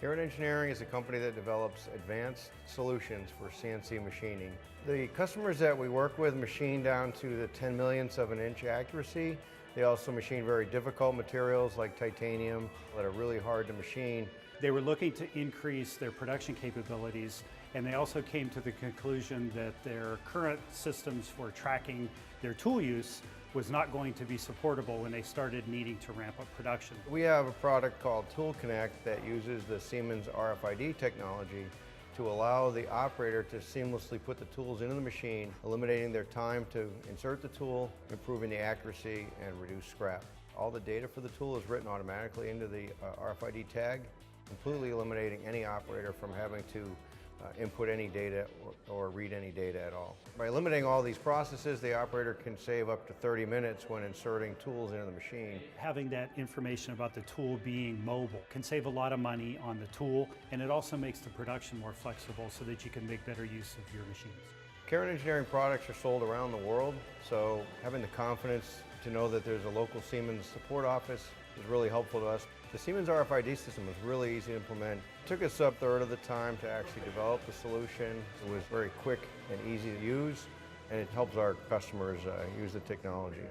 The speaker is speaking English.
Carat Engineering is a company that develops advanced solutions for CNC machining. The customers that we work with machine down to the 10 millionths of an inch accuracy. They also machine very difficult materials like titanium that are really hard to machine. They were looking to increase their production capabilities, and they also came to the conclusion that their current systems for tracking their tool use was not going to be supportable when they started needing to ramp up production. We have a product called Tool Connect that uses the Siemens RFID technology to allow the operator to seamlessly put the tools into the machine, eliminating their time to insert the tool, improving the accuracy, and reduce scrap. All the data for the tool is written automatically into the RFID tag, completely eliminating any operator from having to input any data or read any data at all. By eliminating all these processes, the operator can save up to 30 minutes when inserting tools into the machine. Having that information about the tool being mobile can save a lot of money on the tool, and it also makes the production more flexible so that you can make better use of your machines. Carat Engineering products are sold around the world, so having the confidence to know that there's a local Siemens support office is really helpful to us. The Siemens RFID system was really easy to implement. It took us a third of the time to actually develop the solution. It was very quick and easy to use, and it helps our customers use the technology.